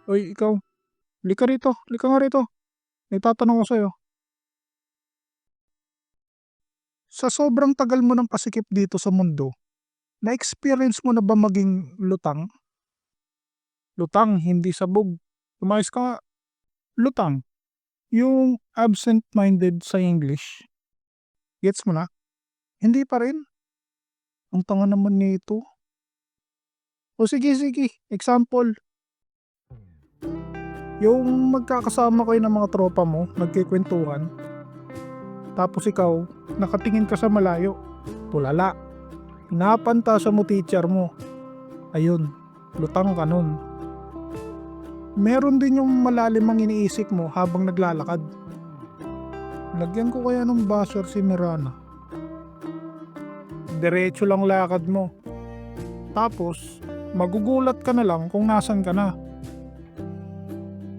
Uy, ikaw, lika nga rito. May tatanong ko sa'yo. Sa sobrang tagal mo ng pasikip dito sa mundo, na-experience mo na ba maging lutang? Lutang, hindi sabog. Umayos ka nga. Lutang, yung absent-minded sa English. Gets mo na? Hindi pa rin? Ang tanga naman nito. O sige, example. Yung magkakasama kayo ng mga tropa mo, nagkikwentuhan, tapos ikaw, nakatingin ka sa malayo, tulala. Napanta mo teacher mo. Ayun, lutang ka nun. Meron din yung malalim ang iniisip mo habang naglalakad. Lagyan ko kaya ng buzzer si Mirana. Diretso lang lakad mo. Tapos, magugulat ka na lang kung nasan ka na.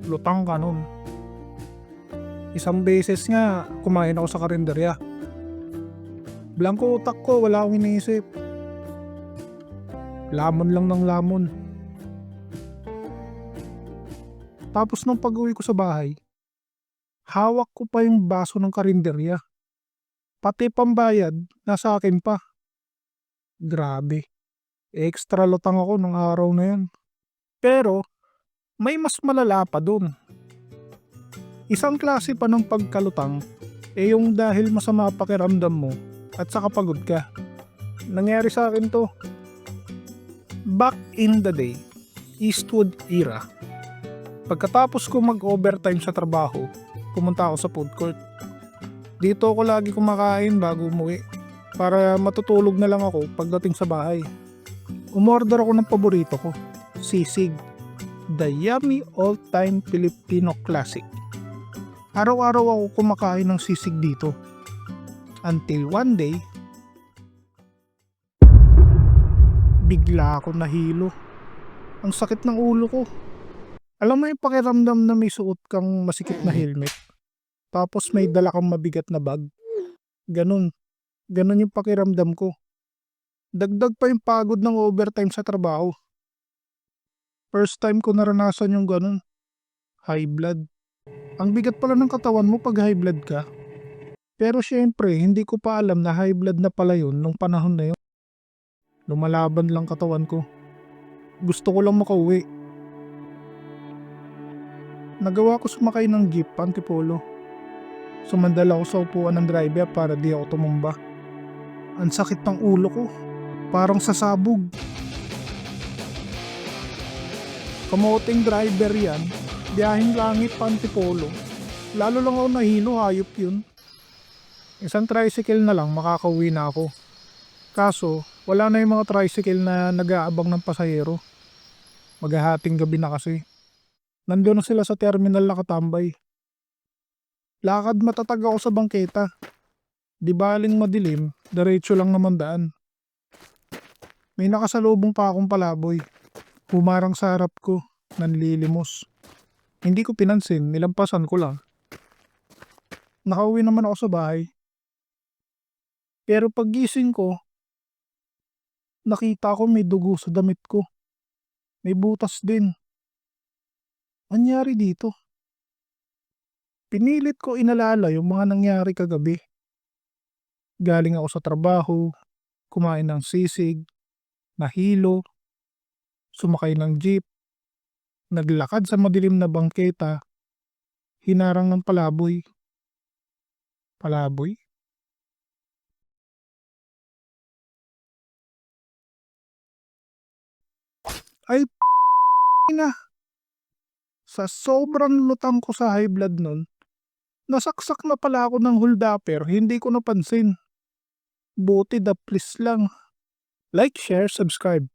Lutang ka nun. Isang beses nga, kumain ako sa karinderya. Blanco utak ko, wala akong iniisip. Lamon lang ng lamon. Tapos nung pag-uwi ko sa bahay, hawak ko pa yung baso ng karinderya. Pati pambayad, nasa akin pa. Grabe, extra lutang ako nung araw na yun. Pero, may mas malala pa dun. Isang klase pa ng pagkalutang, yung dahil masama pakiramdam mo at saka pagod ka. Nangyari sa akin to. Back in the day, Eastwood era. Pagkatapos ko mag-overtime sa trabaho, pumunta ako sa food court. Dito ako lagi kumakain bago umuwi para matutulog na lang ako pagdating sa bahay. Umorder ako ng paborito ko, sisig. The yummy all-time Filipino classic. Araw-araw ako kumakain ng sisig dito. Until one day, bigla ako nahilo. Ang sakit ng ulo ko. Alam mo yung pakiramdam na may suot kang masikip na helmet, tapos may dala kang mabigat na bag? Ganun. Ganun yung pakiramdam ko. Dagdag pa yung pagod ng overtime sa trabaho. First time ko naranasan yung ganun. High blood. Ang bigat pala ng katawan mo pag high blood ka. Pero syempre, hindi ko pa alam na high blood na pala yun nung panahon na yun. Lumalaban lang katawan ko. Gusto ko lang makauwi. Nagawa ko sumakay ng jeep Antipolo. Sumandal ako sa upuan ng driver para di ako tumumba. Ang sakit ng ulo ko. Parang sasabog. Kamoting driver yan. Biyaheng langit Antipolo. Lalo lang ako nahilo, hayop yun. Isang tricycle na lang makakauwi na ako. Kaso, wala na yung mga tricycle na nag-aabang ng pasahero. Maghahating gabi na kasi. Nandun na sila sa terminal nakatambay. Lakad matatag ako sa bangketa. Di baling madilim, diretso lang naman daan. May nakasalubong pa akong palaboy. Humarang sa harap ko, nanlilimos. Hindi ko pinansin, nilampasan ko lang. Nakauwi naman ako sa bahay. Pero paggising ko, nakita ko may dugo sa damit ko. May butas din. Anyari dito? Pinilit ko inalala yung mga nangyari kagabi. Galing ako sa trabaho, kumain ng sisig, nahilo, sumakay ng jeep, naglakad sa madilim na bangketa, hinarang ng palaboy. Palaboy? Ay na! Sa sobrang lutang ko sa high blood nun, nasaksak na pala ako ng holdapper, hindi ko napansin. Buti the please lang. Like, share, subscribe.